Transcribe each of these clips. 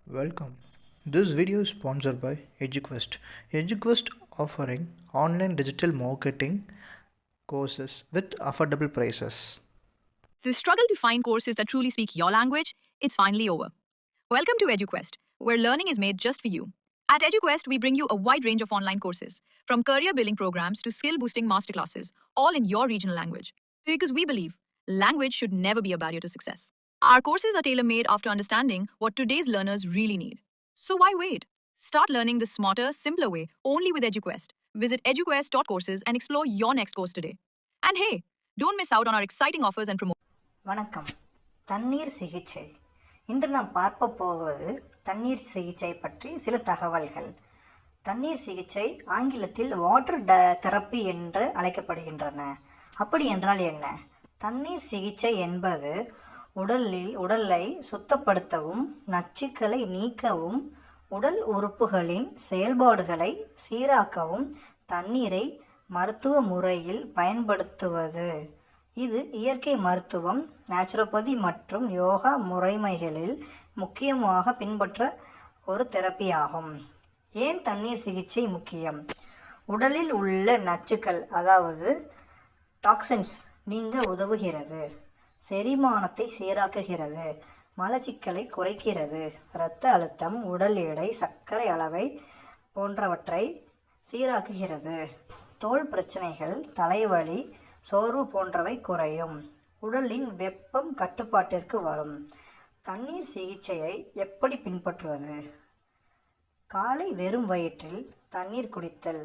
Welcome. This video is sponsored by EduQuest. EduQuest offering online digital marketing courses with affordable prices. The struggle to find courses that truly speak your language, it's finally over. Welcome to EduQuest, where learning is made just for you. At EduQuest, we bring you a wide range of online courses, from career building programs to skill boosting masterclasses, all in your regional language. Because we believe language should never be a barrier to success. Our courses are tailor made after understanding what today's learners really need. So why wait? Start learning the smarter, simpler way only with EduQuest. Visit eduquest.courses and explore your next course today. And hey, don't miss out on our exciting offers and promotions. வணக்கம். தண்ணீர் சிகிச்சை. இன்று நாம் பார்க்க போவது தண்ணீர் சிகிச்சை பற்றி சில தகவல்கள். தண்ணீர் சிகிச்சை ஆங்கிலத்தில் வாட்டர் தெரப்பி என்று அழைக்கப்படுகின்றன. அப்படி என்றால் என்ன? தண்ணீர் சிகிச்சை என்பது உடலை சுத்தப்படுத்தவும் நச்சுக்களை நீக்கவும் உடல் உறுப்புகளின் செயல்பாடுகளை சீராக்கவும் தண்ணீரை மருத்துவ முறையில் பயன்படுத்துவது. இது இயற்கை மருத்துவம், நேச்சுரோபதி மற்றும் யோகா முறைமைகளில் முக்கியமாக பின்பற்ற ஒரு தெரப்பி ஆகும். ஏன் தண்ணீர் சிகிச்சை முக்கியம்? உடலில் உள்ள நச்சுக்கள் அதாவது டாக்ஸின்ஸ் நீங்க உதவுகிறது, செரிமானத்தை சீராக்குகிறது, மலச்சிக்கலை குறைக்கிறது, இரத்த அழுத்தம், உடல் எடை, சர்க்கரை அளவை போன்றவற்றை சீராக்குகிறது, தோல் பிரச்சனைகள், தலைவலி, சோர்வு போன்றவை குறையும், உடலின் வெப்பம் கட்டுப்பாட்டிற்கு வரும். தண்ணீர் சிகிச்சையை எப்படி பின்பற்றுவது? காலை வெறும் வயிற்றில் தண்ணீர் குடித்தல்.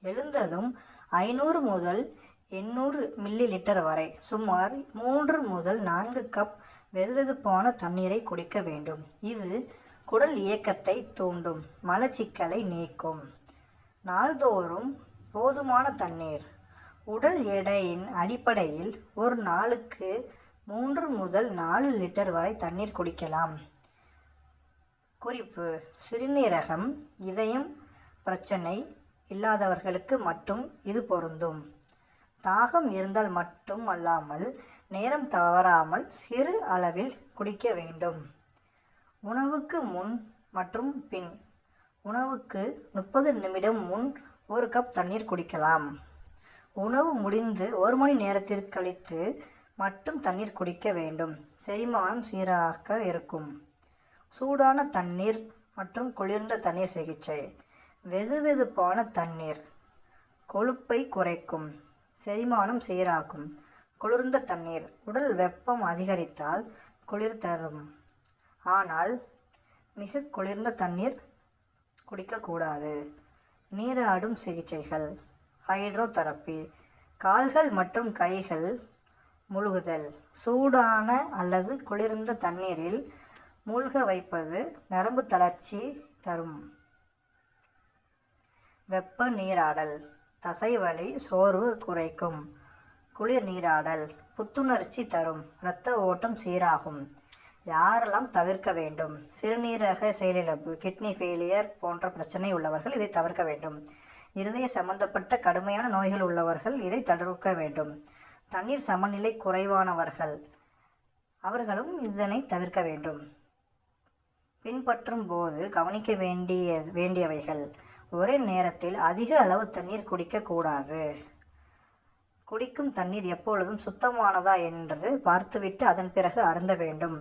எழுந்ததும் 500 முதல் 800 மில்லிலிட்டர் வரை சுமார் 3 முதல் 4 கப் வெதுவெதுப்பான தண்ணீரை குடிக்க வேண்டும். இது குடல் இயக்கத்தை தூண்டும், மலச்சிக்கலை நீக்கும். நாள்தோறும் போதுமான தண்ணீர். உடல் எடையின் அடிப்படையில் ஒரு நாளுக்கு 3 முதல் 4 லிட்டர் வரை தண்ணீர் குடிக்கலாம். குறிப்பு: சிறுநீரகம், இதயம் பிரச்சனை இல்லாதவர்களுக்கு மட்டும் இது பொருந்தும். தாகம் இருந்தால் மட்டும் அல்லாமல் நேரம் தவறாமல் சிறு அளவில் குடிக்க வேண்டும். உணவுக்கு முன் மற்றும் பின். உணவுக்கு 30 நிமிடம் முன் 1 கப் தண்ணீர் குடிக்கலாம். உணவு முடிந்து 1 மணி நேரத்திற்கு கழித்து மட்டும் தண்ணீர் குடிக்க வேண்டும். செரிமானம் சீராக இருக்கும். சூடான தண்ணீர் மற்றும் குளிர்ந்த தண்ணீர் சிகிச்சை. வெதுவெதுப்பான தண்ணீர் கொழுப்பை குறைக்கும், செரிமானம் சீராக்கும். குளிர்ந்த தண்ணீர் உடல் வெப்பம் அதிகரித்தால் குளிர் தரும். ஆனால் மிக குளிர்ந்த தண்ணீர் குடிக்கக்கூடாது. நீராடும் சிகிச்சைகள். ஹைட்ரோதெரப்பி. கால்கள் மற்றும் கைகள் முழுகுதல். சூடான அல்லது குளிர்ந்த தண்ணீரில் மூழ்க வைப்பது நரம்பு தளர்ச்சி தரும். வெப்ப நீராடல். தசைவலி, சோர்வு குறைக்கும். குளிர் நீராடல் புத்துணர்ச்சி தரும், இரத்த ஓட்டம் சீராகும். யாரெல்லாம் தவிர்க்க வேண்டும்? சிறுநீரக செயலிழப்பு, கிட்னி ஃபெயிலியர் போன்ற பிரச்சனை உள்ளவர்கள் இதை தவிர்க்க வேண்டும். இருதய சம்பந்தப்பட்ட கடுமையான நோய்கள் உள்ளவர்கள் இதை தவிர்க்க வேண்டும். தண்ணீர் சமநிலை குறைவானவர்கள் அவர்களும் இதனை தவிர்க்க வேண்டும். பின்பற்றும் போது கவனிக்க வேண்டியவைகள்: ஒரே நேரத்தில் அதிக அளவு தண்ணீர் குடிக்கக்கூடாது. குடிக்கும் தண்ணீர் எப்பொழுதும் சுத்தமானதா என்று பார்த்துவிட்டு அதன் பிறகு அருந்த வேண்டும்.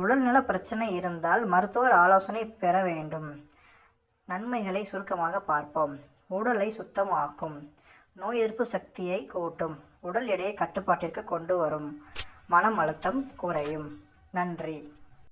உடல்நல பிரச்சனை இருந்தால் மருத்துவர் ஆலோசனை பெற வேண்டும். நன்மைகளை சுருக்கமாக பார்ப்போம். உடலை சுத்தமாக்கும், நோய் எதிர்ப்பு சக்தியை கூட்டும், உடல் எடையை கட்டுப்பாட்டிற்கு கொண்டு வரும், மனம் அழுத்தம் குறையும். நன்றி.